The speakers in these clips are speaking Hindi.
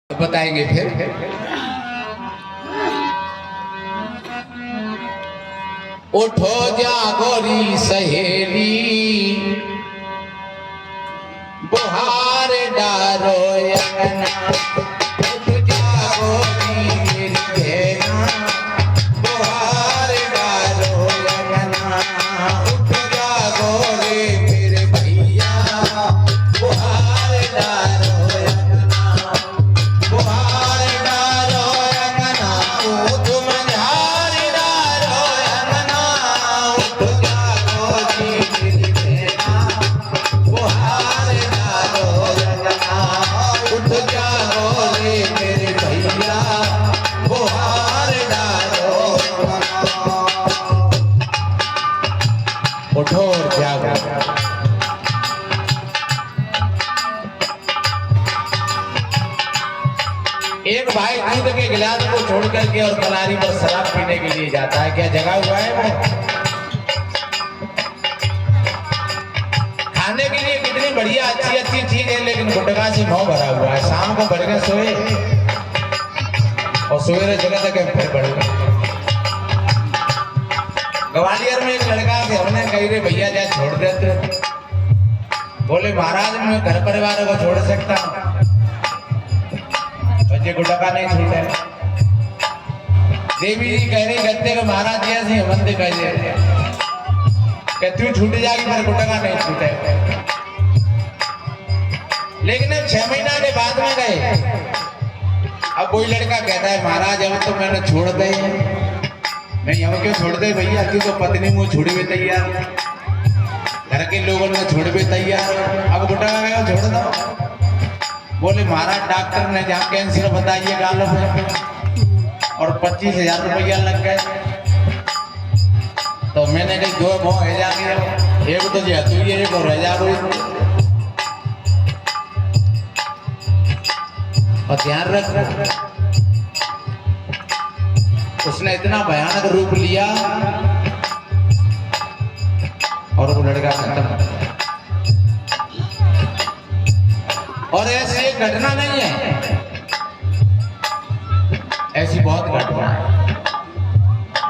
बताएंगे फिर। उठो जागोरी सहेली, बुहार डारो यगना। उठ जागोरी मेरी बहना, बुहार डारो यगना। उठ जागो रे मेरे भैया, बुहार डारो यगना। बुहार डारो यगना, उठ मझार डारो यगना। उठ जागो रे मेरी बहना, बुहार डारो यगना। उठ जागो रे मेरे भैया, बुहार डारो यगना। उठो और जागो। एक भाई दूध के गिलास को छोड़ करके और कलारी पर शराब पीने के लिए जाता है। क्या जगा हुआ है वो? खाने के लिए कितनी बढ़िया अच्छी अच्छी चीज है, लेकिन गुटखा से मुंह भरा हुआ है। शाम को बढ़ सोए और सवेरे जगह तक फिर बढ़ गए। ग्वालियर में एक लड़का से हमने कही रे भैया जाए छोड़ देते। बोले महाराज मैं घर परिवार को छोड़ सकता हूँ, बच्चे गुटखा नहीं छूटे। देवी जी कह रही गत्ते को महाराज जी ऐसे मंदिर कह दे कि तू छूट जाएगी पर गुटखा नहीं छूटे। लेकिन अब 6 महीना के बाद में गए। अब कोई लड़का कहता है महाराज अब तो मैंने छोड़ दे। नहीं हम क्यों छोड़ दे भैया, तू तो पत्नी मुँह छोड़ भी तैयार, घर के लोगों ने छोड़ भी तैयार, अब गुटखा गया छोड़ दो। बोले महाराज डॉक्टर ने जहाँ कैंसर बताइए गालों में और 25,000 रुपया लग गए। तो मैंने कही दो मोह है जाएंगे, एक तो जी तू ये एक और रह जा। और ध्यान रख, उसने इतना भयानक रूप लिया और वो लड़का खत्म। और ऐसी एक घटना नहीं है, ऐसी बहुत घटना है।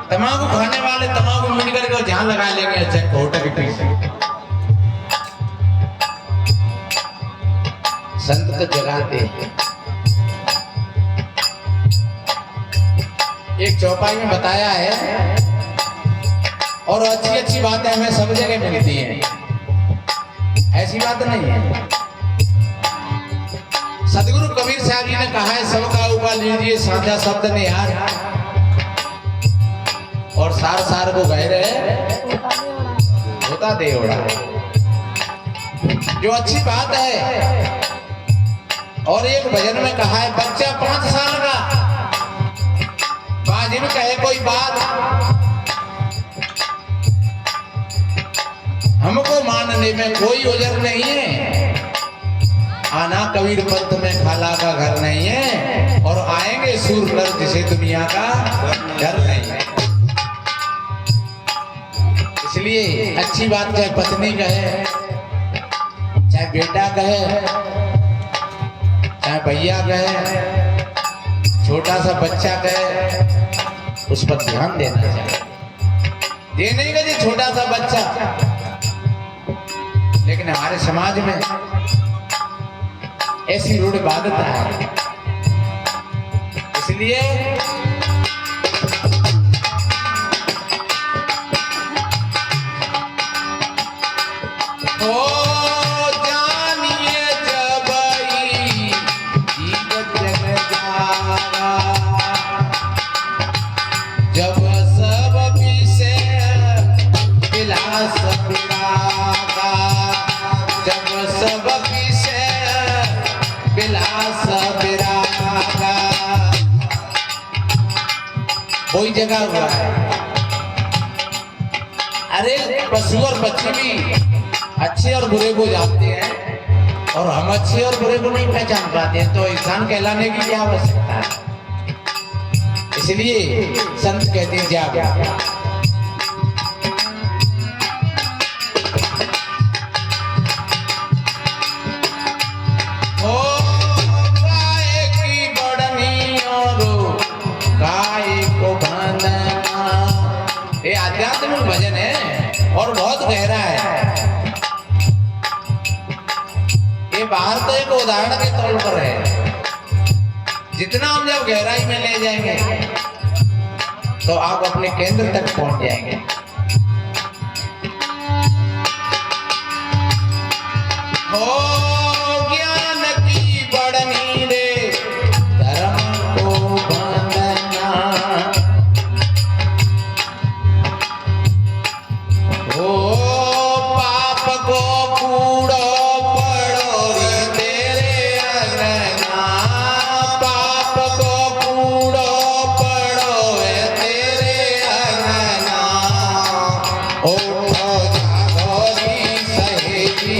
तंबाकू खाने वाले तंबाकू मिल करके जहां लगा लेंगे अच्छा कोर्ट के पीछे। संत तो जगाते हैं। एक चौपाई में बताया है और अच्छी अच्छी बातें हमें सब जगह मिलती हैं, ऐसी बात नहीं है। सदगुरु कबीर साहब जी ने कहा है सबका उपाय लीजिए साझा शब्द निहार, और सार सार को गह रहे होता देवड़ा। जो अच्छी बात है। और एक भजन में कहा है बच्चा 5 साल का बाजिब कहे कोई बात, हमको मानने में कोई उजर नहीं है। आना कबीर पंथ में खाला का घर नहीं है, और आएंगे सूर नर जिसे दुनिया का घर नहीं है। इसलिए अच्छी बात चाहे पत्नी कहे, चाहे बेटा कहे, चाहे भैया कहे, छोटा सा बच्चा कहे, उस पर ध्यान देना चाहिए। ये नहीं कि छोटा सा बच्चा, लेकिन हमारे समाज में ऐसी रूढ़ बाध्यता है। इसलिए जानिए जबई जीवत जग जागा, जब सब विषय विलास विरागा, जब सब विलास विरागा। कोई जगह हुआ है। अरे पशु और पक्षी भी अच्छे और बुरे को जानते हैं, और हम अच्छे और बुरे को नहीं पहचान पाते हैं, तो इंसान कहलाने की क्या आवश्यकता है। इसलिए संत कहते हैं जागो। ओ गाय की और बहुत गहरा है। ये बाहर तो एक उदाहरण के तौर पर है, जितना हम जब गहराई में ले जाएंगे तो आप अपने केंद्र तक पहुंच जाएंगे। हो ज्ञान की बढ़नी रे धर्म को बंधना, हो पाप को कूड़ो पड़ो रे तेरे अंगना, पाप को कूड़ो पड़ो है तेरे अंगना। उठो जागो री सहेली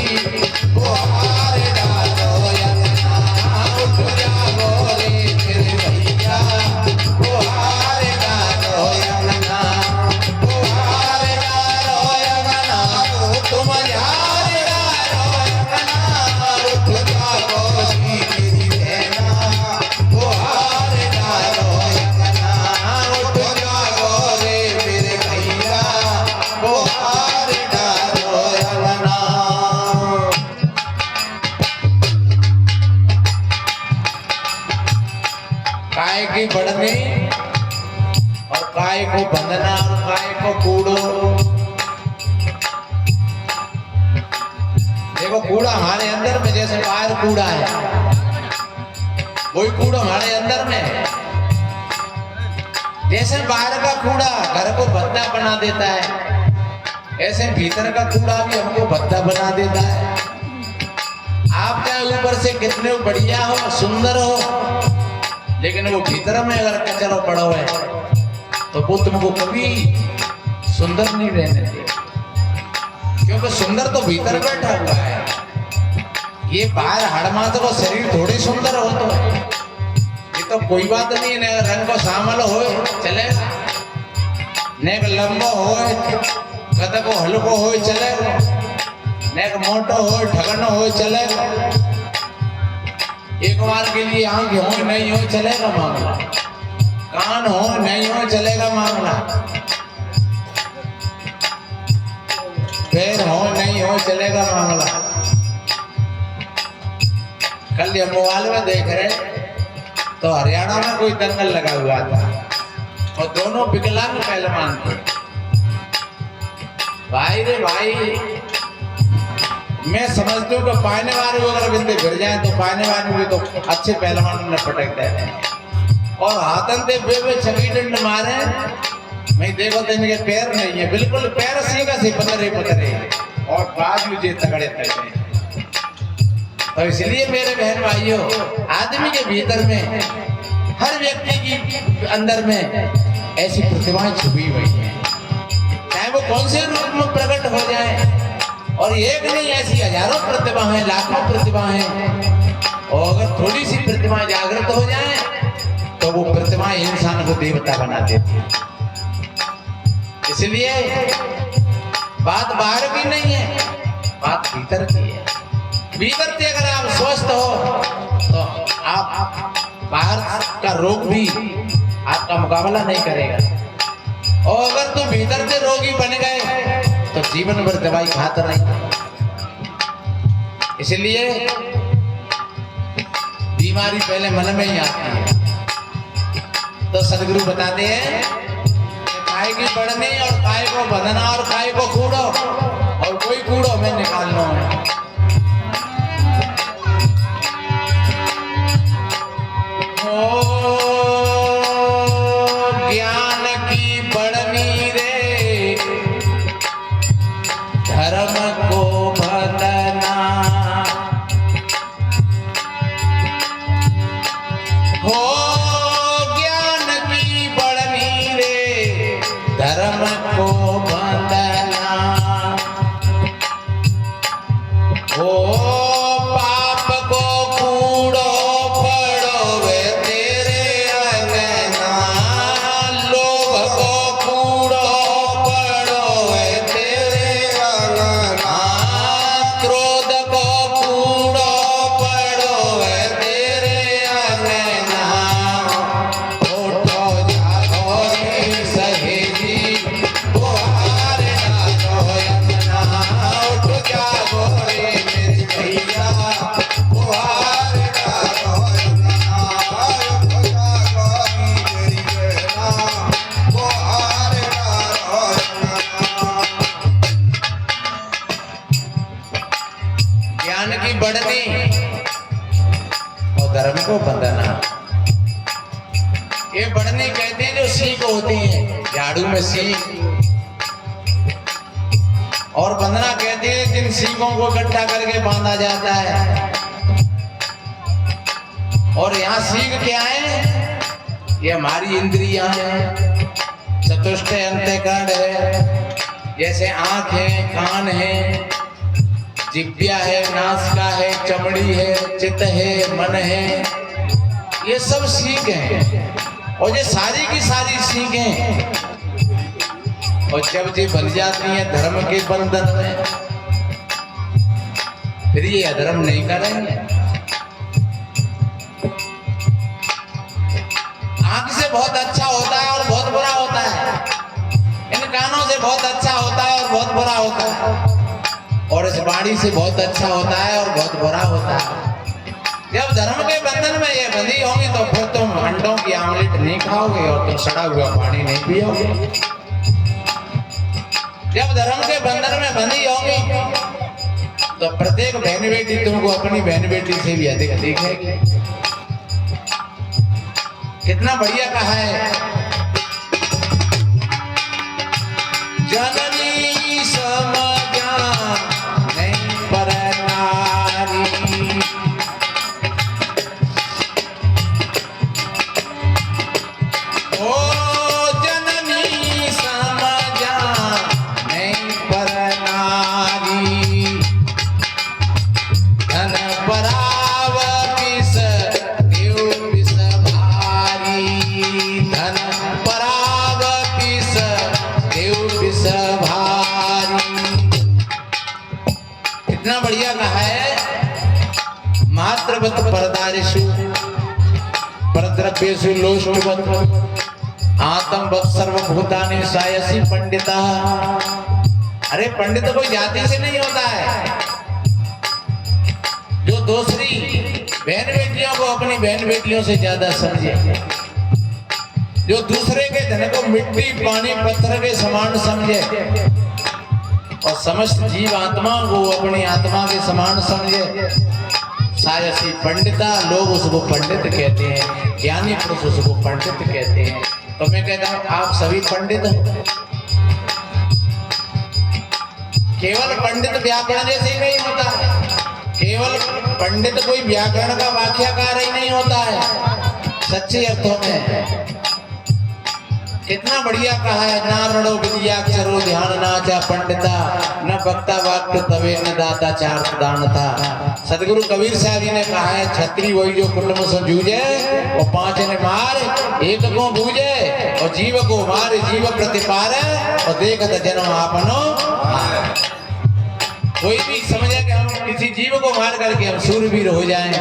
बुहार डालो अंगना, उठ जागो रे मेरे भैया बुहार डालो अंगना, बुहार डालो अंगना, तुम यार डालो अंगना, उठ जागो री मेरी बहना बुहार डालो अंगना, उठ जागो रे मेरे भैया बुहार डालो अंगना। काय की बढ़नी और काय को बंधना और काय को कूड़ो। देखो कूड़ा हमारे अंदर में जैसे बाहर कूड़ा है, वही कूड़ा हमारे अंदर में है। जैसे बाहर का कूड़ा घर को भद्दा बना देता है, ऐसे भीतर का कूड़ा भी हमको भद्दा बना देता है। आप चाहे ऊपर से कितने बढ़िया हो, सुंदर हो, लेकिन वो भीतर में अगर कचरा पड़ा हुआ है तो वो तुमको कभी सुंदर नहीं रहने दे, क्योंकि सुंदर तो भीतर बैठा हुआ है। ये बाहर हड़मात को शरीर थोड़ी सुंदर हो तो ये तो कोई बात नहीं है। न रंग को सामल हो चलेगा, न लंबो हो, कद को हल्को हो चलेगा, न मोटो हो ठगनो हो चलेगा। एक बार के लिए आंख हो नहीं हो चलेगा मामला, कान हो नहीं हो चलेगा मामला, पैर हो नहीं हो चलेगा मामला। कल ये मोबाइल में देख रहे तो हरियाणा में कोई दंगल लगा हुआ था और दोनों विकलांग पहलवान थे। भाई रे भाई, मैं समझता हूँ कि पाने वाले अगर बिंदे गिर जाए तो पाने वाले भी तो अच्छे पहलवान ने पटकते हैं और हाथन से बे छगी डंड मारे। मैं देखो तो इनके पैर नहीं है, बिल्कुल पैर सीधा से पतरे पतरे और बाजू जे तगड़े तगड़े। तो इसलिए मेरे बहन भाइयों, आदमी के भीतर में, हर व्यक्ति की अंदर में ऐसी प्रतिभाएं छुपी हुई है, चाहे वो कौन से रूप में प्रकट हो जाए। और एक नहीं, ऐसी हजारों प्रतिभा है, लाखों प्रतिभा है। और अगर थोड़ी सी प्रतिभा जागृत हो जाए तो वो प्रतिभा इंसान को देवता बना देती है। इसलिए बात बाहर की नहीं है, बात भीतर की है। भीतर से अगर आप स्वस्थ हो तो आप बाहर का रोग भी आपका मुकाबला नहीं करेगा। और अगर तुम भीतर से रोगी बन गए तो जीवन भर दवाई खाते रहे। इसलिए बीमारी पहले मन में ही आती है। तो सदगुरु बताते हैं कि काय की बढ़नी और काय को बंधना और काय को कूड़ो और कोई कूड़ो में निकालना है। ज्ञान की बढ़नी रे धर्म को बंधना, हो ज्ञान की बढ़नी रे धर्म को बंधना, बंधनी कहते हैं जो सीख होती है, झाड़ू में सीख, और बंधना कहते हैं जिन सीखों को इकट्ठा करके बांधा जाता है। और यहाँ सीख क्या है? ये हमारी इंद्रियां हैं, चतुष्ट अंतःकरण है, जैसे आंख है, कान है, जिह्वा है, नासिका है, चमड़ी है, चित्त है, मन है, ये सब सीख हैं। और ये सारी की सारी सीखें, और जब ये बन जाती हैं धर्म के बंधन में, फिर ये अधर्म नहीं करेंगे। आंख से बहुत अच्छा होता है और बहुत बुरा होता है, इन कानों से बहुत अच्छा होता है और बहुत बुरा होता है, और इस वाणी से बहुत अच्छा होता है और बहुत बुरा होता है। जब धर्म के बंधन में ये बंधी होंगी तो फिर तुम अंडों की आमलेट नहीं खाओगे और तुम सड़ा हुआ पानी नहीं पियोगे। जब धर्म के बंधन में बंधी होंगी तो प्रत्येक बहन बेटी तुमको अपनी बहन बेटी से भी अधिक देखेगी। कितना बढ़िया कहा है, जननी समझा नहीं पर नारी, ओ जननी समझा नहीं पर नारी, धन पराव किस देव विष भारी, धन पराव किस देव विष भारी। कितना बढ़िया कहा है, मात्रवत परदारिषु परद्रव्येषु लोष्टवत् आत्मवत् सर्वभूतानि सायसी पंडिता। अरे पंडित कोई जाति से नहीं होता है, जो दूसरी बहन बेटियों को अपनी बहन बेटियों से ज्यादा समझे, जो दूसरे के धन को मिट्टी पानी पत्थर के समान समझे, और समस्त जीव आत्मा को अपनी आत्मा के समान समझे, सायसी पंडिता। लोग उसको पंडित कहते हैं, ज्ञानी पुरुष उसको पंडित कहते हैं। तो मैं कहता हूं आप सभी पंडित हो। केवल पंडित व्याकरण जैसे ही नहीं होता है, केवल पंडित कोई व्याकरण का वाक्यकार ही नहीं होता है, सच्चे अर्थों में। कितना बढ़िया कहा है, ना रणो विद्याक्षरो ध्यान नाचा पंडिता, न वक्ता वाक्य तवे न दाता चार दान था। सदगुरु कबीर साहब जी ने कहा है, छत्री वही जो कुटुंब से जूझे, और पांच ने मार एक को बूझे, और जीव को मार जीव प्रतिपारे, और देखत जन्म आपनो। कोई भी समझे कि हम किसी जीव को मार करके हम सूरवीर हो जाएं,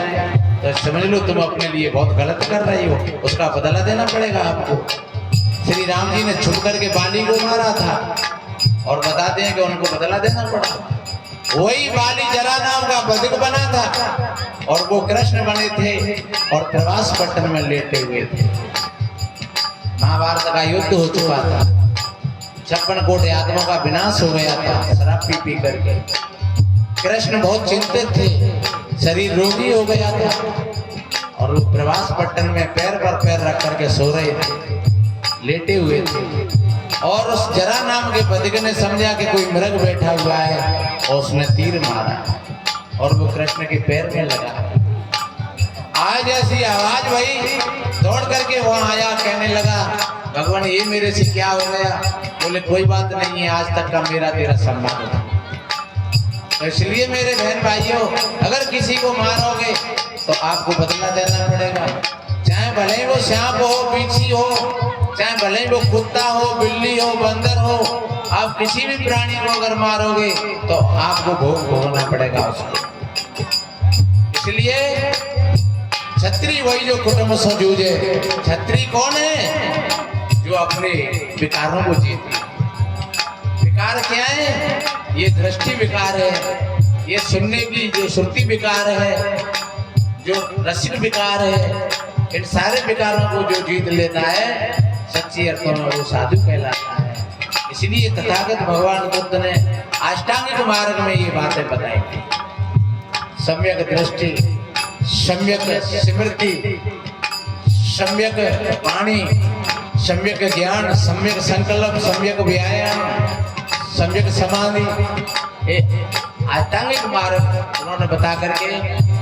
तो समझ लो तुम अपने लिए बहुत गलत कर रही हो, उसका बदला देना पड़ेगा आपको। श्री राम जी ने छुप करके बाली को मारा था, और बताते हैं कि उनको बदला देना पड़ा। वही बाली जरा नाम का बधिक बना था, और वो कृष्ण बने थे, और प्रवास पट्टन में लेटे हुए थे। महाभारत का युद्ध हो चुका था, 56 कोटि आत्माओं का विनाश हो गया था शराब पी पी करके। कृष्ण बहुत चिंतित थे, शरीर रोगी हो गया था, और वो प्रवास पट्टन में पैर पर पैर रख करके सो रहे थे, लेटे हुए थे। और उस जरा नाम के बधिक ने समझा कि कोई मृग बैठा हुआ है, और उसने तीर मारा, और वो कृष्ण के पैर में लगा। आज ऐसी आवाज भाई, दौड़ करके वहां आया, कहने लगा भगवान ये मेरे से क्या हो गया? बोले कोई बात नहीं है, आज तक का मेरा तेरा संबंध था। तो इसलिए मेरे बहन भाइयों, अगर किसी को मारोगे तो आपको बदला देना पड़ेगा, चाहे भले ही वो सांप हो, बिच्छी हो, चाहे भले ही वो कुत्ता हो, बिल्ली हो, बंदर हो। आप किसी भी प्राणी को अगर मारोगे तो आपको भोग भोगना पड़ेगा उसको। इसलिए छत्री वही जो कुटुंब से जूझे। छत्री कौन है? जो अपने विकारों को जीते। विकार क्या है? ये दृष्टि विकार है, ये सुनने की जो श्रुति विकार है, जो रसिक विकार है। इन सारे विकारों को जो जीत लेता है, सच्ची अर्थों में वो साधु कहलाता है। इसलिए तथागत भगवान बुद्ध ने अष्टांगिक मार्ग में ये बातें बताई थी। सम्यक दृष्टि, सम्यक स्मृति, सम्यक वाणी, सम्यक ज्ञान, सम्यक संकल्प, सम्यक व्यायाम, सम्यक समाधि, आध्यात्मिक मार्ग उन्होंने बता करके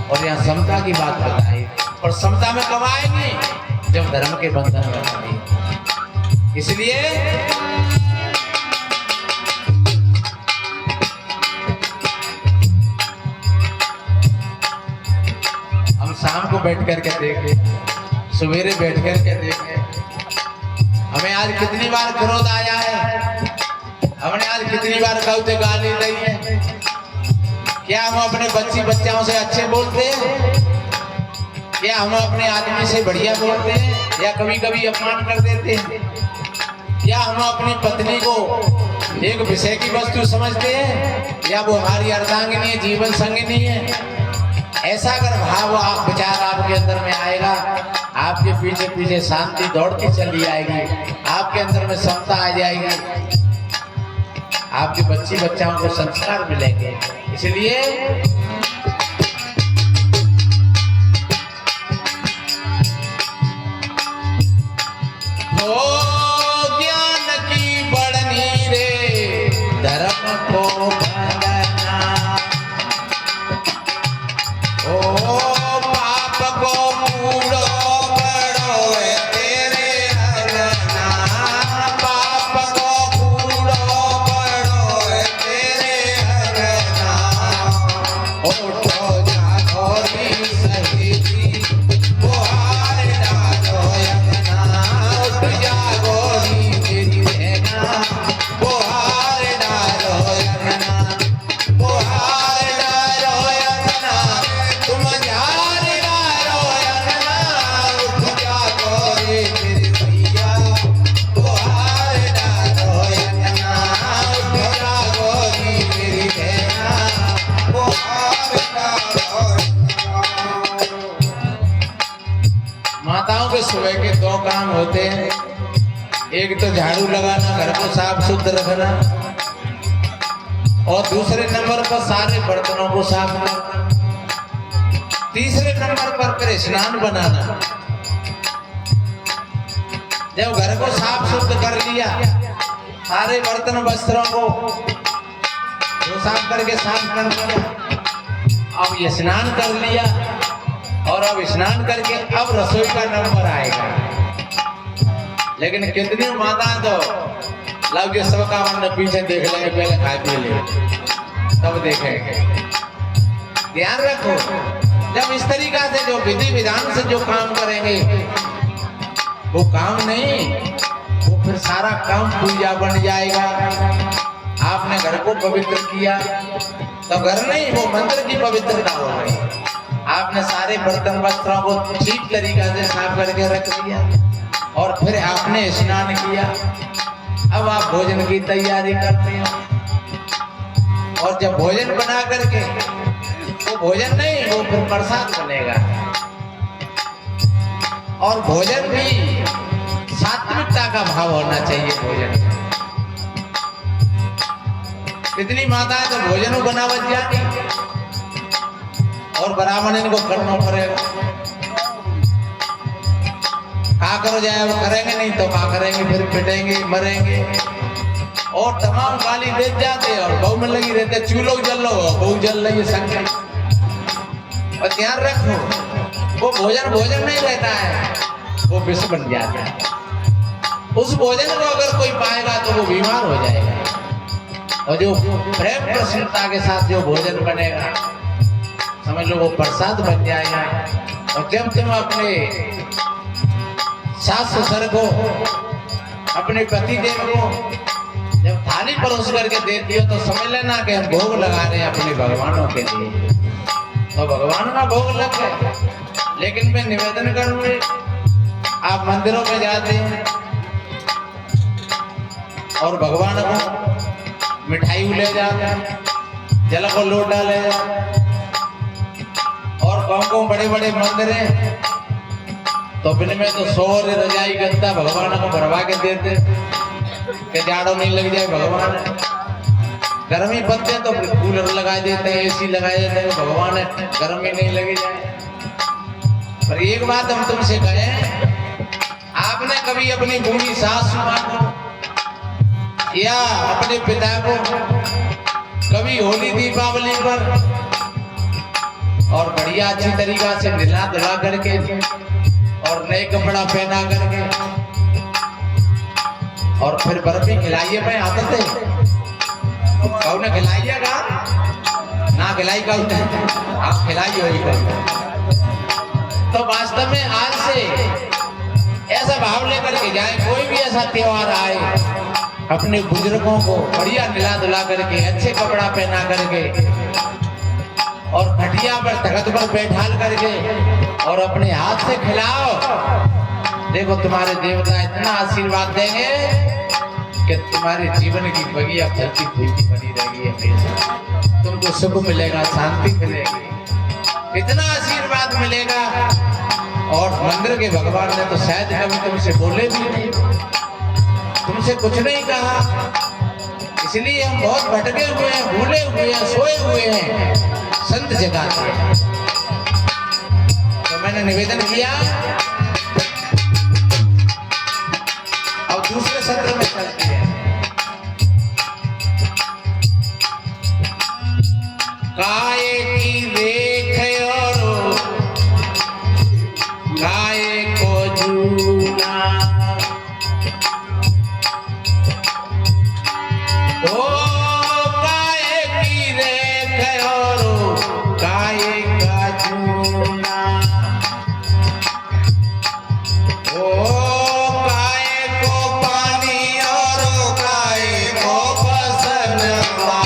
और यहाँ समता की बात बताई। और समता में कब आएगी? जब धर्म के बंधन में आएगी। इसलिए हम शाम को बैठ करके देखें, सवेरे बैठ करके देखें, हमें आज कितनी बार क्रोध आया है, हमने आज कितनी बार गलत गाली दी है। क्या हम अपने बच्चों से अच्छे बोलते हैं? क्या हम अपने आदमी से बढ़िया बोलते हैं या कभी कभी अपमान कर देते हैं? क्या हम अपनी पत्नी को एक विषय की वस्तु समझते हैं या वो हमारी अर्धांगिनी है, जीवन संगिनी है? ऐसा अगर भाव आप विचार आपके अंदर में आएगा, आपके पीछे पीछे शांति दौड़ती चली आएगी, आपके अंदर में समता आ जाएगी, आपके बच्चों को संस्कार मिलेंगे। इसलिए हो ज्ञान की बढ़नी रे धर्म को भगना, ओ पाप को कूड़ो बड़ो तेरे हरना, पाप को कूड़ो बड़ो तेरे हरना, उठो जागो री सहेली बुहार डालो यमना, उठ जागो री मेरी बहना बुहार डालो यमना, बुहार डालो यमना, तुम जार डालो यमना, उठ जागो रे मेरे भैया बुहार डालो यमना, उठ जागो री मेरी बहना बुहार डालो यमना। माताओं के सुबह के दो काम होते हैं, एक तो झाड़ू लगाना, घर को साफ सुथरा रखना, और दूसरे नंबर पर सारे बर्तनों को साफ करना, तीसरे नंबर पर फिर स्नान बनाना। जब घर को साफ सुथरा कर लिया, सारे बर्तन वस्त्रों को साफ करके साफ कर लिया, अब ये स्नान कर लिया, और अब स्नान करके अब रसोई का नंबर आएगा। लेकिन कितनी माता तो लव के सब काम पीछे देख लेंगे, पहले खा पी ले तब देखेंगे। ध्यान रखो, जब इस तरीका से जो विधि विधान से जो काम करेंगे वो काम नहीं, वो फिर सारा काम पूजा बन जाएगा। आपने घर को पवित्र किया तो घर नहीं, वो मंत्र की पवित्रता हो गई। आपने सारे बर्तन वस्त्रों को ठीक तरीका से साफ करके रख दिया और फिर आपने स्नान किया। अब आप भोजन की तैयारी करते हो, और जब भोजन बना करके, वो भोजन नहीं, वो फिर प्रसाद बनेगा। और भोजन भी सात्विकता का भाव होना चाहिए। भोजन कितनी माताएं तो भोजन बनावत जाती और ब्राह्मण इनको करना पड़ेगा। क्या करो जाए, वो करेंगे नहीं तो क्या करेंगे, फिर पिटेंगे, मरेंगे, और तमाम गाली दे जाते और बहु में लगी रहते, चूल्हो जल लो, बहु जल रही है संकट। और ध्यान रखो, वो भोजन भोजन नहीं रहता है, वो विष बन जाता है। उस भोजन को अगर कोई पाएगा तो वो बीमार हो जाएगा। और जो प्रेम प्रसन्नता के साथ जो भोजन बनेगा, समझ लो वो प्रसाद बन जाएगा। और जब तुम अपने सास ससुर को, अपने पति देव को जब थाली परोस करके देती हो तो समझ लेना कि हम भोग लगा रहे हैं अपने भगवानों के लिए। तो भगवान का भोग लग गए। लेकिन मैं निवेदन करूंगी, आप मंदिरों में जाते हैं और भगवान को मिठाई ले जाते हैं, जल को लोटा ले जाते हैं, और गाँव बड़े बड़े मंदिर हैं तो अपने में तो सोर रजाई गद्दा भगवान को भरवा के देते कि जाड़ो नहीं लग जाए। भगवान गर्मी बनते तो कूलर लगा देते हैं, एसी लगा देते हैं, भगवान गर्मी नहीं लगी जाए। पर एक बात हम तुमसे कहें कभी अपनी बूढ़ी सास माँ को या अपने पिता को कभी होली दीपावली पर और बढ़िया अच्छी तरीका से नहला धुला करके और नए कपड़ा पहना करके और फिर बर्फी खिलाइए। मैं आता थे कौन खिलाइएगा ना खिलाई का आप खिलाइए वही। तो वास्तव में आज से ऐसा भाव लेकर के जाए, कोई भी ऐसा त्योहार आए अपने बुजुर्गों को बढ़िया नहला धुला करके अच्छे कपड़ा पहना करके और खटिया पर तख्त पर बैठाल करके और अपने हाथ से खिलाओ। देखो तुम्हारे देवता इतना आशीर्वाद देंगे कि तुम्हारे जीवन की बगिया फलती फूलती बनी रहेगी हमेशा। तुमको सुख मिलेगा, शांति मिलेगी, इतना आशीर्वाद मिलेगा। और मंदिर के भगवान ने तो शायद कभी तुमसे बोले भी नहीं, तुमसे कुछ नहीं कहा, इसलिए हम बहुत भटके हुए हैं, भूले हुए हैं, सोए हुए हैं, संत जगाते हैं। तो मैंने निवेदन किया। अब दूसरे सत्र में चलते हैं। काय की देख और काय को जूना, ओ काय की देख और काय का जूना, ओ काय को पानी और काय को बसनवा,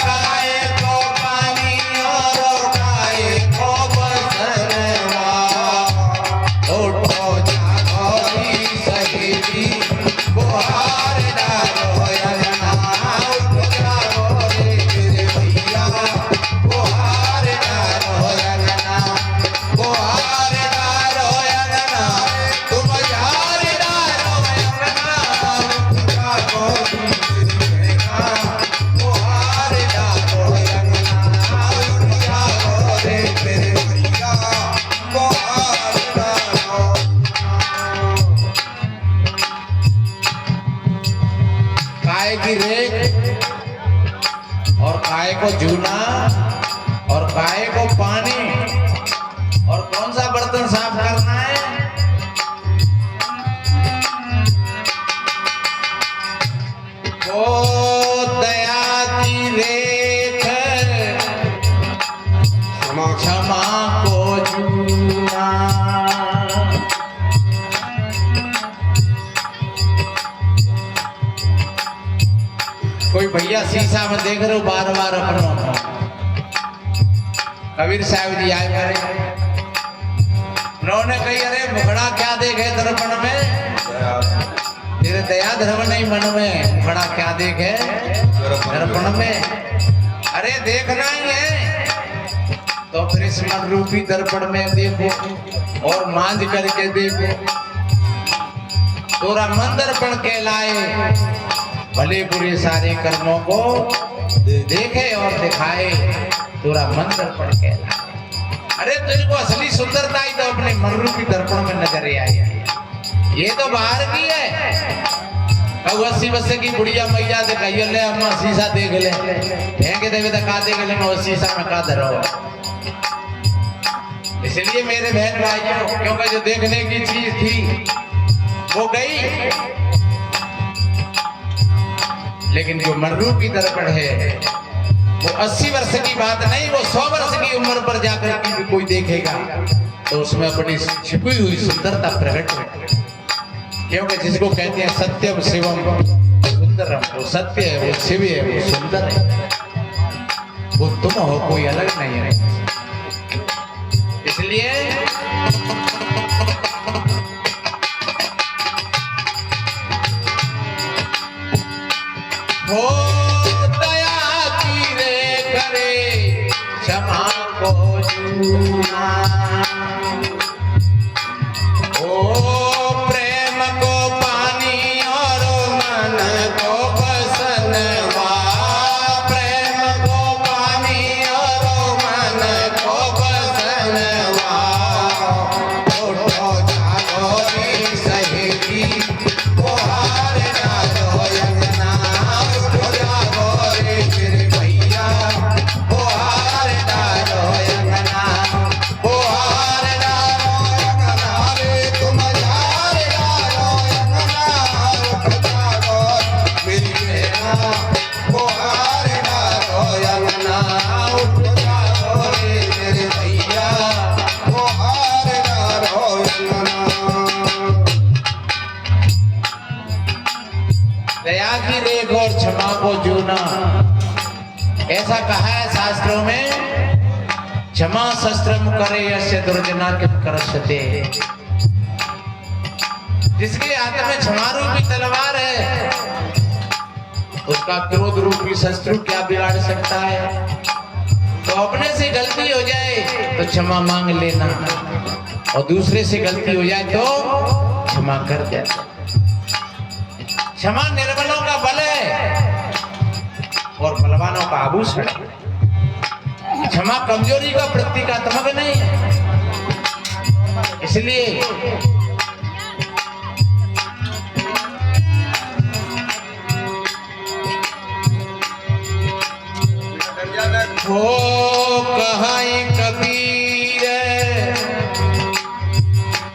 काय को पानी और काय को बसनवा, उठो जागो सहेली बुहार डालो अंगना, उठो जागो रे मेरे भैया बुहार डालो अंगना, बुहार डालो अंगना, तुम जार डालो अंगना, उठो जागो रे बुहार डालो अंगना, उठो जागो रे मेरे भैया बुहार डालो। काय की रेख और काय को जूना और काय को पानी, और कौन सा बर्तन साफ करना है? ओ दया की रेख क्षमा को जूना, कोई भैया शीशा में देख रहे हो बार बार अपनों को। कबीर साहब जी आए मेरे, उन्होंने कही अरे मुखड़ा क्या देखे दर्पण में, तेरे दया धर्म नहीं मन में, मुखड़ा क्या देखे दर्पण में, अरे देखना ही है तो फिर इस मन रूपी दर्पण में देखो और मांझ करके देखो, तोरा मन दर्पण कहलाए, भले बुरे सारे कर्मों को देखे और दिखाए, तोरा मन दर्पण कहलाए। अरे तुझको असली सुंदरता ही तो अपने मन रूपी दर्पण में नजर आई, ये तो बाहर की है। अब 80 वर्ष की बुढ़िया मैया दिखाइए ले अम्मा शीशा देख ले, फेंके देवे तो का देख ले, मैं उस शीशा में का धरो। इसलिए मेरे बहन भाइयों, क्योंकि जो देखने की चीज थी वो गई, लेकिन जो मनरूप की दर्पण है वो 80 वर्ष की बात नहीं, वो 100 वर्ष की उम्र पर जाकर के भी कोई देखेगा तो उसमें अपनी छिपी हुई सुंदरता प्रकट होगी। क्योंकि जिसको कहते हैं सत्यम शिवम सुंदरम, वो सत्य है, वो शिव है, वो सुंदर है, वो तुम हो, कोई अलग नहीं है। इसलिए हो दया की रे करे क्षमा को जूना, ओ प्रेम को पानी और मन को बसनवा, प्रेम को पानी और मन को बसनवा, उठो जागो रे सहेली की रेख और क्षमा को जूना। ऐसा कहा है शास्त्रों में, क्षमा शस्त्रम करे यस्य दुर्जना किम करस्यते। जिसके हाथ में क्षमा रूपी तलवार है, उसका क्रोध रूपी शस्त्र क्या बिगाड़ सकता है। तो अपने से गलती हो जाए तो क्षमा मांग लेना, और दूसरे से गलती हो जाए तो क्षमा कर देना। क्षमा निर्बलों का बल है और बलवानों का आभूषण है। क्षमा कमजोरी का प्रतीकात्मक नहीं है। इसलिए हो कहाई कबीर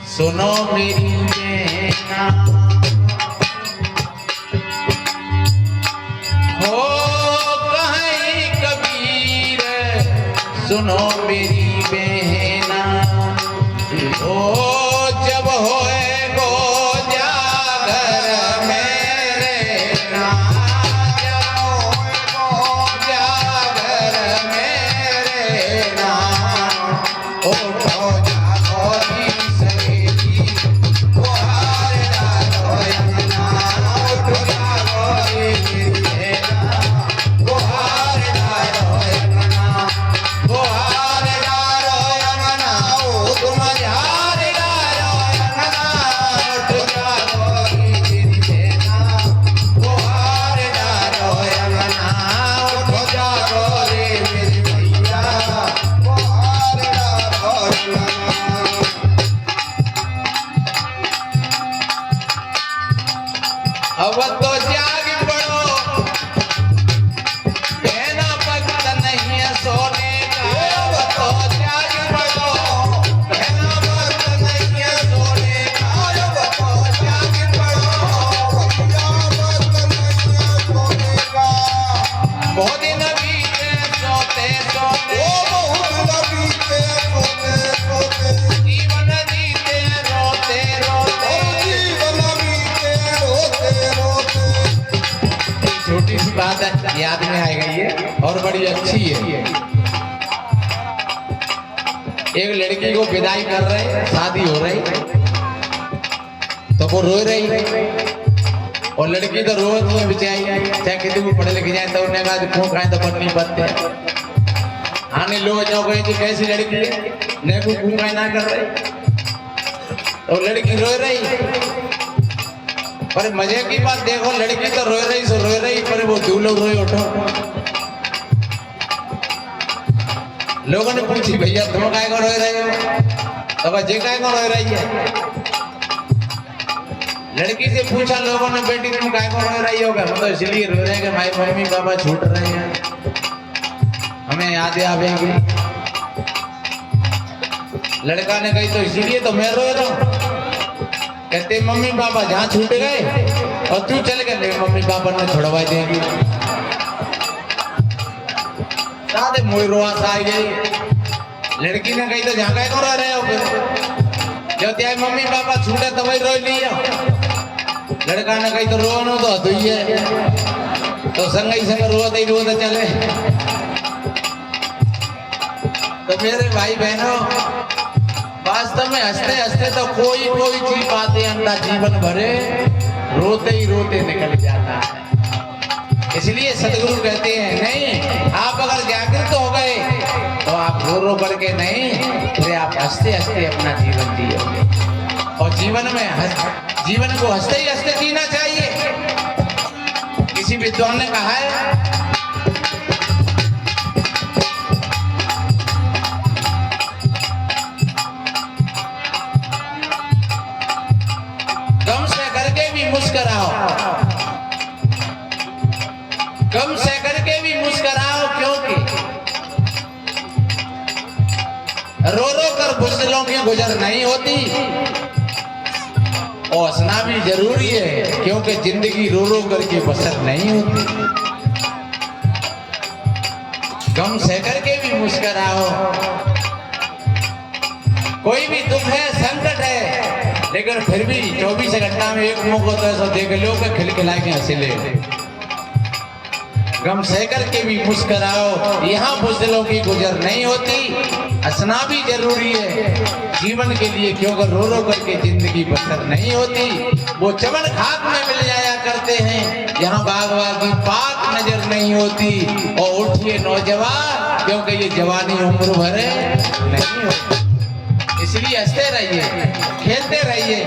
सुनो मेरी बेना, हो कहाई कबीर सुनो मेरी बेना। ओ जब होए गो जागर मेरे ना, अब तो जाग पड़ो, कहना वक्त नहीं है सोने का। अब तो जाग पड़ो, कहना वक्त नहीं है सोने का। अब तो जाग पड़ो, वक्त नहीं है सोने का। बहुत दिन बीते सोते सोते, बहुत दिन बीते सोते सोते, जीवन जीते रोते रोते, जीवन बीते रोते रोते। छोटी सी बात है, याद में आ गई है और बड़ी अच्छी है। एक लड़की को विदाई कर रहे, शादी हो रही, तो वो रो रही, और लड़की तो रोज में बेचारी, चाहे किसी को पढ़े लिखे जाए तो उन्हें कहा क्यों खाए तो पत्नी पत्ते आने लोग जाओ कहे कि कैसी लड़की है, ने को क्यों खाए ना कर रही। तो लड़की रो रही, पर मजे की बात देखो, लड़की तो रो रही सो रो रही, पर वो दो लोग रोए उठो। लोगों ने पूछी भैया तुम काय को रो रहे हो, तो जे काय को रो रही है। लड़की से पूछा लोगों ने, बेटी तुम काय को रो रही हो? हम तो इसलिए रो रहे हैं कि भाई मम्मी पापा छूट रहे हैं, हमें यादें आवेंगी। लड़का ने कही तो इसीलिए तो मैं रो रहा हूँ। कहते मम्मी पापा जहाँ छूट गए और तू चल गए, मेरे मम्मी पापा ने छुड़वा देगी। दादे मोई रोआस आ गई। लड़की ने कही तो जहाँ काय को रो रहे हो, फिर जो त्याई मम्मी पापा छूटे तो वही रो लिया। लड़का ने कही तो रोनो तो दुई है, तो संग ही संग रोते चले। तो मेरे भाई बहनों, वास्तव में हंसते हंसते तो कोई कोई चीज बातें अंदर जीवन भरे रोते ही रोते निकल जाता है। इसलिए सदगुरु कहते हैं नहीं, आप अगर जागृत हो गए तो आप रो रो करके नहीं, फिर आप हंसते हंसते अपना जीवन जियोगे। और जीवन को हंसते ही हंसते जीना चाहिए। किसी विद्वान ने कहा है, गम से करके भी मुस्कुराओ, गम से करके भी मुस्कुराओ, क्योंकि रो रो कर बुज़दिलों की गुजर नहीं होती। और हंसना भी जरूरी है, क्योंकि जिंदगी रो रो करके बसर नहीं होती। गम सह करके भी मुस्कुराओ। कोई भी दुख है, संकट है, लेकिन फिर भी 24 घंटा में एक मौका तो ऐसा देख लो कि खिलखिला के हंसी ले। गम सह कर के भी मुस्कुराओ, यहाँ बुज़दिलों की गुजर नहीं होती। हंसना भी जरूरी है जीवन के लिए, क्योंकि रो रो करके जिंदगी बसर नहीं होती। वो चमन खाक में मिल जाया करते हैं, यहाँ बाग की पाक नजर नहीं होती। और उठिए नौजवान, क्योंकि ये जवानी उम्र भर नहीं होती। इसलिए हंसते रहिए, खेलते रहिए।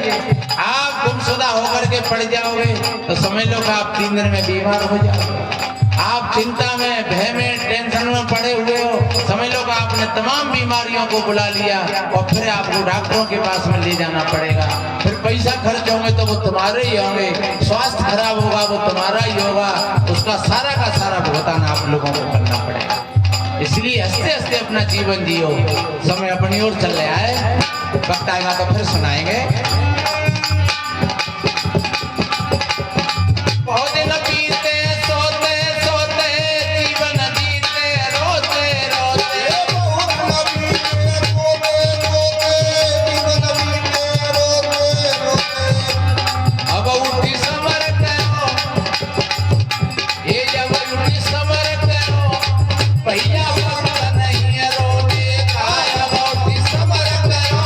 आप गुमशुदा होकर के पड़ जाओगे तो समझ लो कि आप 3 दिन में बीमार हो जाओगे। आप चिंता में, भय में, टेंशन में पड़े हुए हो, समझ लो कि आपने तमाम बीमारियों को बुला लिया और फिर आपको डॉक्टरों के पास में ले जाना पड़ेगा। फिर पैसा खर्च होंगे तो वो तुम्हारे ही होंगे, स्वास्थ्य खराब होगा वो तुम्हारा ही होगा, उसका सारा का सारा भुगतान आप लोगों को करना पड़ेगा। इसलिए हंसते हंसते अपना जीवन जियो। समय अपनी ओर चल रहा है, वक्त आएगा तो फिर सुनाएंगे। बहुत दिन बीते सोते सोते, जीवन बीते रोते रोते। बहुत दिन बीते सोते सोते, जीवन बीते रोते रोते। अब उठी समर करो, ये जब उठी समर करो, भैया वक्त नहीं रोने का। अब उठी समर करो,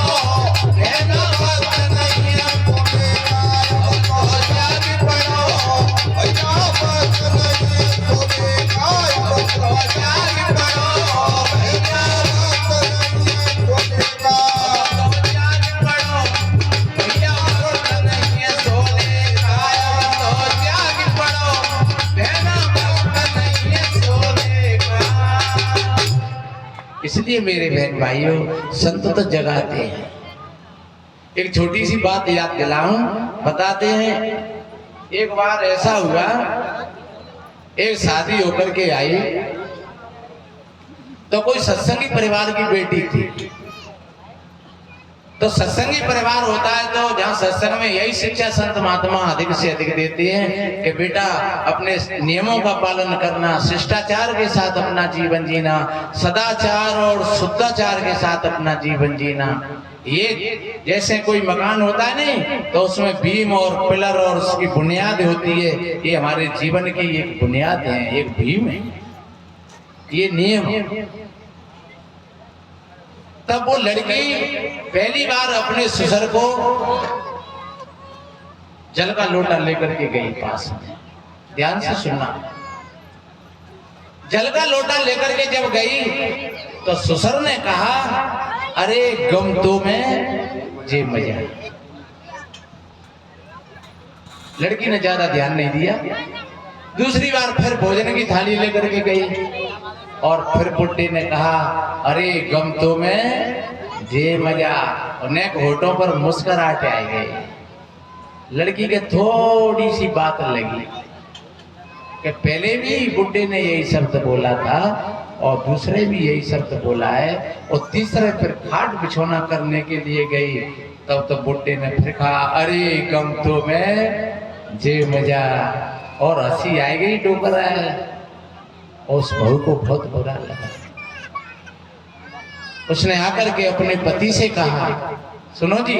कहना वक्त नहीं रोने का। अब तो जाग पड़ो, भैया वक्त नहीं रोने का। अब तो जाग पड़ो, भैया वक्त नहीं रोने का। अब तो जाग पड़ो, भैया वक्त नहीं सोने का। अब तो जाग पड़ो, कहना वक्त नहीं सोने का। इसलिए मेरे बहन भाइयों, संत तो जगाते हैं। एक छोटी सी बात याद दिलाऊं, बताते हैं। एक बार ऐसा हुआ, एक शादी होकर के आई तो कोई सत्संगी परिवार की बेटी थी। तो सत्संगी परिवार होता है तो जहाँ सत्संग में यही शिक्षा संत महात्मा अधिक से अधिक देते हैं कि बेटा अपने नियमों का पालन करना, शिष्टाचार के साथ अपना जीवन जीना, सदाचार और शुद्धाचार के साथ अपना जीवन जीना। ये जैसे कोई मकान होता है नहीं तो उसमें बीम और पिलर और उसकी बुनियाद होती है, ये हमारे जीवन की एक बुनियाद है, एक भीम है, ये नियम। तब वो लड़की पहली बार अपने ससुर को जल का लोटा लेकर के गई पास में। ध्यान से सुनना, जल का लोटा लेकर के जब गई तो ससुर ने कहा, अरे गम तो में जे मजा। लड़की ने ज्यादा ध्यान नहीं दिया। दूसरी बार फिर भोजन की थाली लेकर के गई और फिर बुड्ढे ने कहा, अरे गम तो में जे मजा। और नेक होठों पर मुस्कुराहट आई गई। लड़की के थोड़ी सी बात लगी कि पहले भी बुड्ढे ने यही शब्द बोला था और दूसरे भी यही शब्द बोला है, और तीसरे फिर खाट बिछोना करने के लिए गई तब तो बुड्ढे ने फिर कहा, अरे गम तो में जे मजा। और हंसी आई गई, डोकरा है। और उस बहू को बहुत बुरा लगा। उसने आकर के अपने पति से कहा, सुनो जी,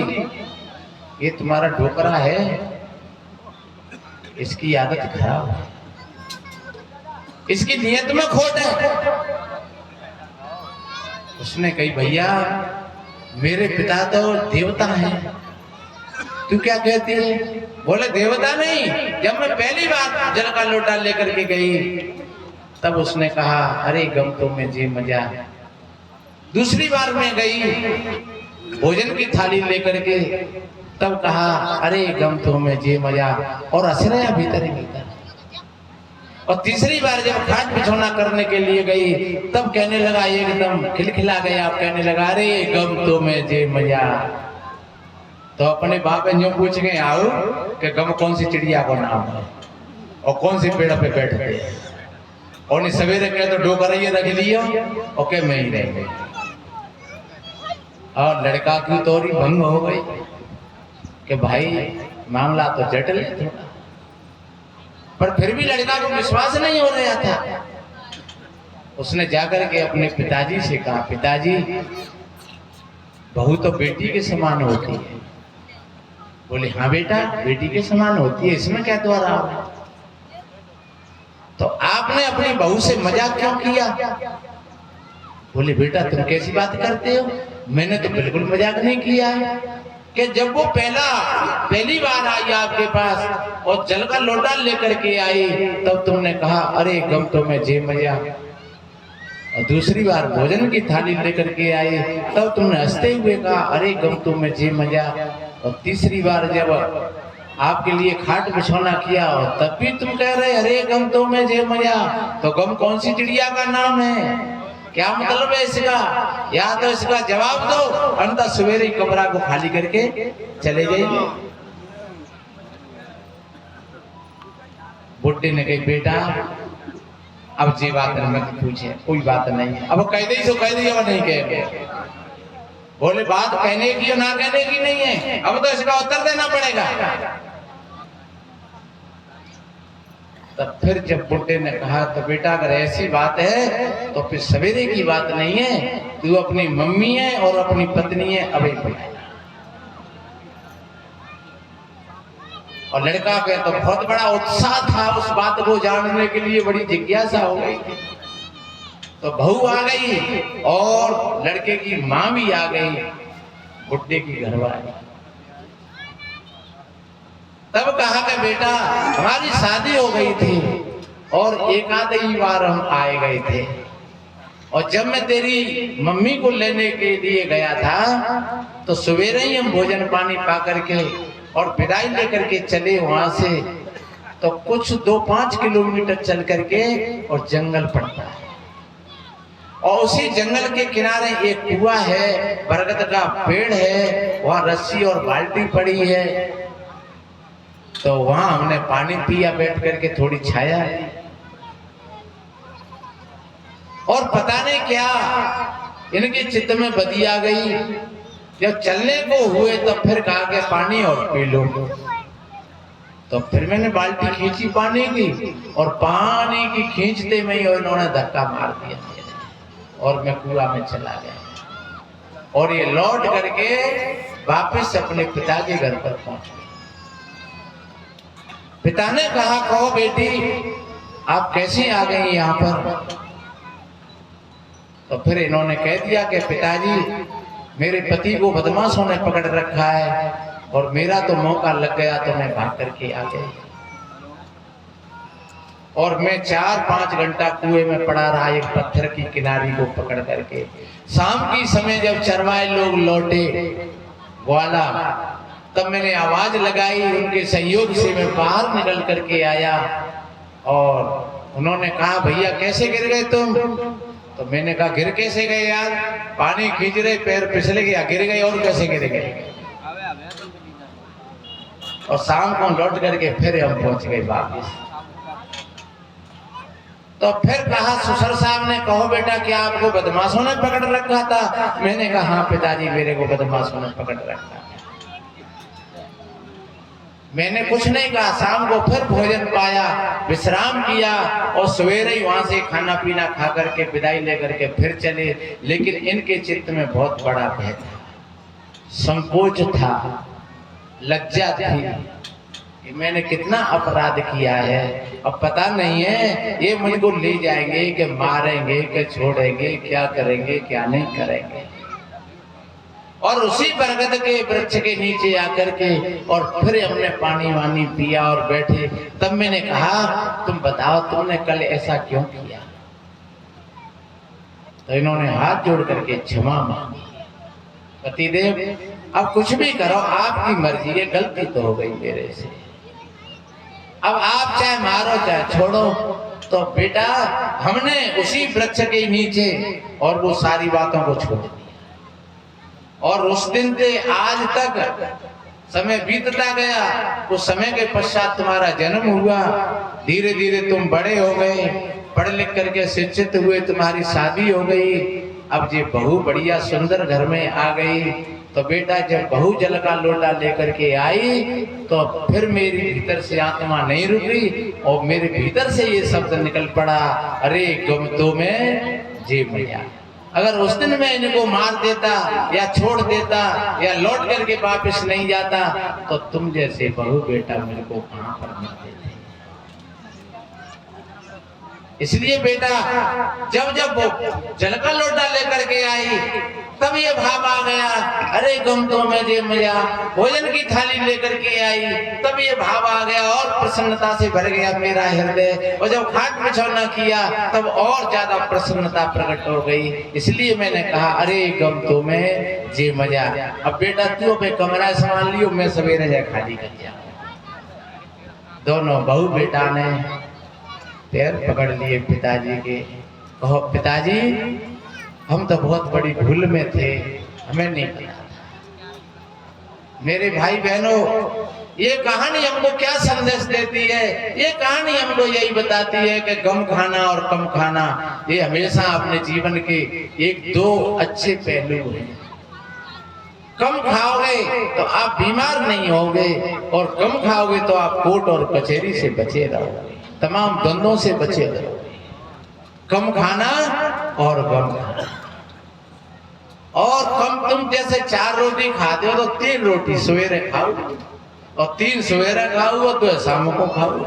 ये तुम्हारा डोकरा है, इसकी आदत खराब है, इसकी नियत में खोट है। उसने कही, भैया मेरे पिता तो देवता हैं, तू क्या कहती है? बोले देवता नहीं, जब मैं पहली बार जल का लोटा लेकर के गई तब उसने कहा, अरे गम तो में जे मजा। दूसरी बार मैं गई भोजन की थाली लेकर के तब कहा, अरे गम तो में जे मजा। और असरया भीतर ही भीतर। और तीसरी बार जब खाट बिछौना करने के लिए गई तब कहने लगा, एकदम खिलखिला गया, कहने लगा, अरे गम तो में जे मजा। तो अपने बाप जो पूछ गए, आओ कि गम कौन सी चिड़िया को नाम है और कौन सी पेड़ पे बैठते हैं। और सवेरे कहे तो डोकर ये रख लियो और के मैं ही रह गई। और लड़का की तोरी भंग हो गई कि भाई मामला तो जटिल है थोड़ा, पर फिर भी लड़का को विश्वास नहीं हो रहा था। उसने जाकर के अपने पिताजी से कहा, पिताजी बहू तो बेटी के समान होती है। बोले, हाँ बेटा बेटी के समान होती है, इसमें क्या द्वारा हो। तो आपने अपनी अपनी बहू से मजाक क्यों किया? बोले बेटा तुम कैसी बात करते हो, मैंने तो बिल्कुल मजाक नहीं किया है। कि जब वो पहली बार आई आपके पास और जल का लोटा लेकर के आई तब तुमने कहा अरे गम तो मैं जे मजा, और दूसरी बार भोजन की थाली लेकर के आई तब तुमने हंसते हुए कहा अरे गम तो मैं जे मजा, और तीसरी बार जब आपके लिए खाट बिछौना किया और तब भी तुम कह रहे अरे गम तो मैं जे मजा। तो गम कौन सी चिड़िया का नाम है, क्या मतलब है इसका? या तो इसका जवाब दो, अन्यथा सवेरे ही कमरा को खाली करके चले जाइए। बुड्ढे ने कही बेटा अब जी बात मत पूछे, कोई बात नहीं है। अब कह दी सो कह दी, अब नहीं कहेंगे। बोले बात कहने की और ना कहने की नहीं है, अब तो इसका उत्तर देना पड़ेगा। तब फिर जब बुड्ढे ने कहा तो बेटा अगर ऐसी बात है तो फिर सवेरे की बात नहीं है, तू अपनी मम्मी है और अपनी पत्नी है, अभी बुलाया। और लड़का के तो बहुत बड़ा उत्साह था उस बात को जानने के लिए, बड़ी जिज्ञासा हो गई थी। तो बहू आ गई और लड़के की माँ भी आ गई, बुड्ढे की घरवाली। तब कहा कि बेटा हमारी शादी हो गई थी और एक आधी बार हम आए गए थे, और जब मैं तेरी मम्मी को लेने के लिए गया था तो सवेरे ही हम भोजन पानी पा करके और विदाई लेकर के चले वहां से, तो कुछ 2-5 किलोमीटर चल करके और जंगल पड़ता है, और उसी जंगल के किनारे एक कुआं है, बरगद का पेड़ है, वहां रस्सी और बाल्टी पड़ी है। तो वहां हमने पानी पिया बैठ करके, थोड़ी छाया है, और पता नहीं क्या इनके चित्त में बदी आ गई। जब चलने को हुए तो फिर कहा के पानी और पी लो। तो फिर मैंने बाल्टी खींची पानी की, और पानी की खींचते में ही इन्होंने धक्का मार दिया और मैं कुआं में चला गया। और ये लौट करके वापस अपने पिता के घर पर पहुंच गए। पिता ने कहा कहो बेटी आप कैसे आ गई यहाँ पर? तो फिर इन्होंने कह दिया कि पिताजी मेरे पति को बदमाशों ने पकड़ रखा है और मेरा तो मौका लग गया तो मैं भाग करके आ गई, और मैं 4-5 घंटा कुएं में पड़ा रहा एक पत्थर की किनारी को पकड़ करके। शाम की समय जब चरवाहे लोग लौटे ग्वाला, तब मैंने आवाज लगाई, उनके सहयोग से मैं बाहर निकल करके आया, और उन्होंने कहा भैया कैसे गिर गए तुम? तो मैंने कहा गिर कैसे गए यार, पानी खींच रहे पैर फिसले गया, गिर गए, और कैसे गिर गए? और शाम को लौट करके फिर हम पहुंच गए वापस। तो फिर कहा ससुर साहब ने कहो बेटा क्या आपको बदमाशों ने पकड़ रखा था? मैंने कहा हाँ पिताजी मेरे को बदमाशों ने पकड़ रखा। मैंने कुछ नहीं कहा। शाम को फिर भोजन पाया, विश्राम किया, और सवेरे ही वहां से खाना पीना खा करके विदाई लेकर के फिर चले। लेकिन इनके चित्त में बहुत बड़ा भय था, संकोच था, लज्जा थी कि मैंने कितना अपराध किया है। अब पता नहीं है ये मुझको ले जाएंगे कि मारेंगे कि छोड़ेंगे, क्या करेंगे क्या नहीं करेंगे। और उसी बरगद के वृक्ष के नीचे आकर के और फिर हमने पानी वानी पिया और बैठे। तब मैंने कहा तुम बताओ तुमने कल ऐसा क्यों किया? तो इन्होंने हाथ जोड़ करके क्षमा मांगी। पतिदेव अब कुछ भी करो, आपकी मर्जी है, गलती तो हो गई मेरे से, अब आप चाहे मारो चाहे छोड़ो। तो बेटा हमने उसी वृक्ष के नीचे और वो सारी बातों को छोड़ दिया, और उस दिन से आज तक समय बीतता गया। उस समय के पश्चात तुम्हारा जन्म हुआ, धीरे धीरे तुम बड़े हो गए, पढ़ लिख करके शिक्षित हुए, तुम्हारी शादी हो गई। अब ये बहू बढ़िया सुंदर घर में आ गई। तो बेटा जब बहू जल का लोटा लेकर के आई तो फिर मेरी भीतर से आत्मा नहीं रुकी, और मेरे भीतर से ये शब्द निकल पड़ा, अरे गम तो मैं जे मैया। अगर उस दिन मैं इनको मार देता या छोड़ देता या लौट करके वापस नहीं जाता तो तुम जैसे बहू बेटा मेरे को कहां पर मिलते थे। इसलिए बेटा जब जब वो जल का लोटा लेकर के आई तब ये भाव आ गया, अरे गम तो मैं जे मजा। भोजन की थाली लेकर के आई तब ये भाव आ गया और प्रसन्नता से भर गया मेरा हृदय। और जब खाट बिछौना किया तब और ज्यादा प्रसन्नता प्रकट हो गई। इसलिए मैंने कहा अरे गम तो मैं जे मजा। अब बेटा तू पे कमरा संभाल लियो, मैं सवेरे जा खाली कर दिया। दोनों बहू बेटा ने पैर पकड़ लिए पिताजी के। कहो पिताजी हम तो बहुत बड़ी भूल में थे, हमें नहीं पता था। मेरे भाई बहनों ये कहानी हमको क्या संदेश देती है? ये कहानी हमको यही बताती है कि गम खाना और कम खाना ये हमेशा अपने जीवन के एक दो अच्छे पहलू हैं। कम खाओगे तो आप बीमार नहीं होगे और कम खाओगे तो आप कोर्ट और कचहरी से बचे रहोगे, तमाम द्वंद्वों से बचे रहोगे। कम खाना और गम खाना। और कम तुम जैसे 4 रोटी खाते हो तो 3 रोटी सवेरे खाओ और 3 सवेरे खाओ तो शाम को खाओ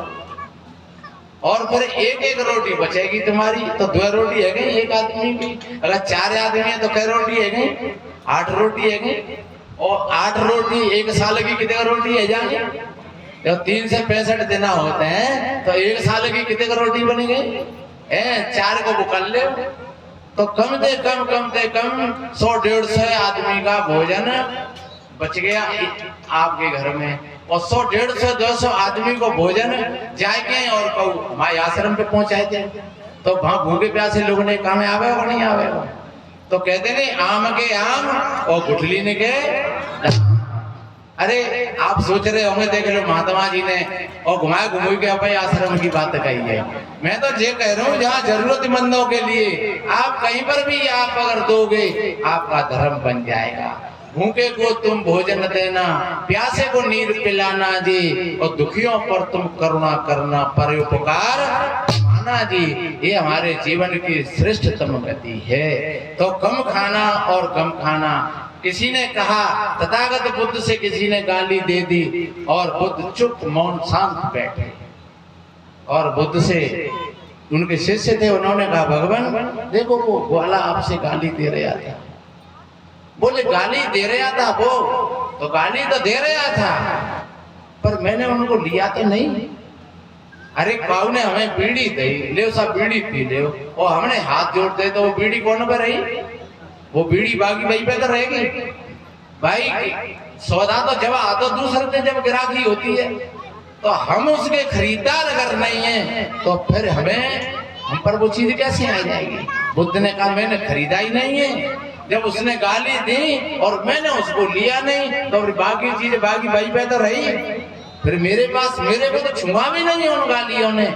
और फिर एक रोटी बचेगी तुम्हारी तो 2 रोटी है गई एक आदमी की। अगर 4 आदमी है तो कै रोटी है गई? 8 रोटी है गई। और 8 रोटी एक साल की कितने रोटी है जाएंगे? जब 3 से 65 दिन होते हैं तो एक साल की कितने रोटी बनी गई? 4 को बुकल ले तो कम से कम 100-150 आदमी का भोजन बच गया आपके घर में। और 100-150-200 आदमी को भोजन जाके और कहूँ हमारे आश्रम पे पहुंचाए थे तो वहां भूखे प्यासे लोग ने काम आवेगा नहीं आवेगा? तो कहते नहीं आम के आम और गुठली के। अरे आप सोच रहे होंगे देख लो महात्मा जी ने और घुमाए घुमाई के अपने आश्रम की बात कही है। मैं तो ये कह रहा हूँ जहाँ जरूरतमंदों के लिए आप कहीं पर भी आप अगर दोगे आपका धर्म बन जाएगा। भूखे को तुम भोजन देना, प्यासे को नीर पिलाना जी, और दुखियों पर तुम करुणा करना, परोपकार माना जी, ये हमारे जीवन की श्रेष्ठतम गति है। तो कम खाना और कम खाना। किसी ने कहा तथागत बुद्ध से किसी ने गाली दे दी और बुद्ध चुप मौन शांत बैठे। और बुद्ध से उनके शिष्य थे, उन्होंने कहा भगवान देखो वो ग्वाला आपसे गाली दे रहा था। बोले गाली दे रहा था वो तो गाली तो दे रहा था पर मैंने उनको लिया तो नहीं। अरे काऊ ने हमें बीड़ी दी, ले सब बीड़ी पी ले और हमने हाथ जोड़ दे तो वो बीड़ी कौन पे रही? वो बीड़ी बागी भाई पे तो रहेगी भाई। सौदा तो जब आता दूसरे पे जब गिराकी होती है तो हम उसके खरीदार अगर नहीं है तो फिर हम पर वो चीज कैसे आ जाएगी? बुद्ध ने कहा मैंने खरीदा ही नहीं है। जब उसने गाली दी और मैंने उसको लिया नहीं तो बाकी चीज बागी भाई पे तो रही, फिर मेरे पास मेरे को तो छुआ भी नहीं उन गालियों ने।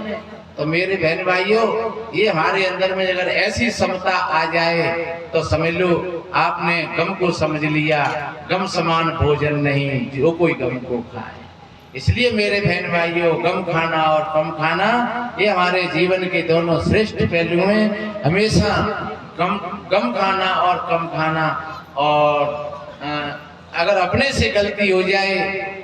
तो मेरे बहन भाइयों ये हमारे अंदर में अगर ऐसी समता आ जाए तो समझ लो आपने गम को समझ लिया। गम समान भोजन नहीं जो कोई गम को खाए। इसलिए मेरे बहन भाइयों गम खाना और कम खाना ये हमारे जीवन के दोनों श्रेष्ठ पहलू हैं। हमेशा गम खाना और कम खाना। और अगर अपने से गलती हो जाए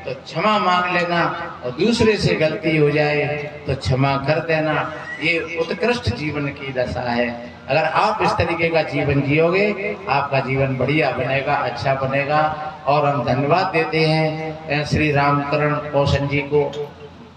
तो क्षमा मांग लेना और दूसरे से गलती हो जाए तो क्षमा कर देना। ये उत्कृष्ट जीवन की दशा है। अगर आप इस तरीके का जीवन जियोगे आपका जीवन बढ़िया बनेगा, अच्छा बनेगा। और हम धन्यवाद देते हैं श्री रामकरण पोषण जी को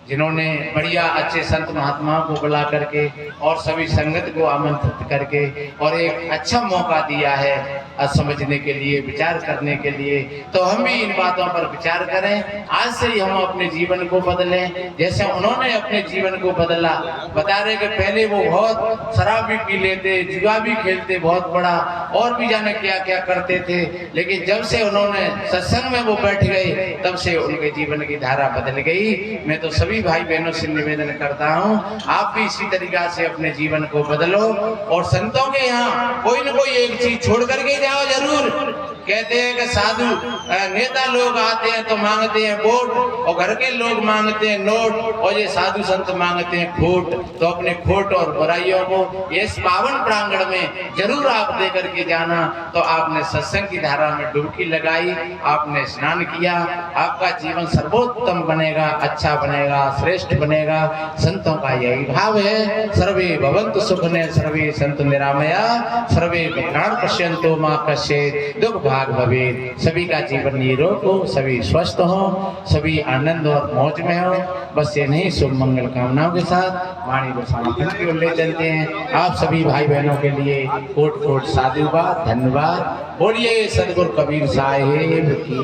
जिन्होंने बढ़िया अच्छे संत महात्माओं को बुला करके और सभी संगत को आमंत्रित करके और एक अच्छा मौका दिया है समझने के लिए, विचार करने के लिए। तो हम भी इन बातों पर विचार करें। आज से ही हम अपने जीवन को बदलें जैसे उन्होंने अपने जीवन को बदला। बता रहे कि पहले वो बहुत शराब भी पी लेते, जुआ भी खेलते, बहुत बड़ा और भी जाने क्या क्या करते थे, लेकिन जब से उन्होंने सत्संग में वो बैठ गए तब से उनके जीवन की धारा बदल गई। मैं तो सभी भाई बहनों से निवेदन करता हूँ आप भी इसी तरीका से अपने जीवन को बदलो और संतों के यहाँ कोई न कोई एक चीज छोड़ करके जाओ जरूर। कहते हैं कि साधु नेता लोग आते हैं तो मांगते हैं वोट, और घर के लोग मांगते हैं नोट, और ये साधु संत मांगते हैं खोट। तो अपने खोट और बुराइयों को इस पावन प्रांगण में जरूर आप दे करके जाना। तो आपने सत्संग की धारा में डुबकी लगाई, आपने स्नान किया, आपका जीवन सर्वोत्तम बनेगा, अच्छा बनेगा, श्रेष्ठ बनेगा। संतों का यही भाव है। सर्वे भवन्तु सुखिनः, सर्वे सन्तु निरामया, सर्वे भद्राणि पश्यन्तु मा कश्चित् दुःख भाग भवेत्। सभी का जीवन निरोग हो, सभी स्वस्थ हो, सभी आनंद और मौज में हो। बस ये नहीं, शुभ मंगल कामनाओं के साथ वाणी को समापन की ओर ले चलते हैं। आप सभी भाई बहनों के लिए कोट कोट साधुवाद, धन्यवाद। बोलिए सदगुरु कबीर साहिब की।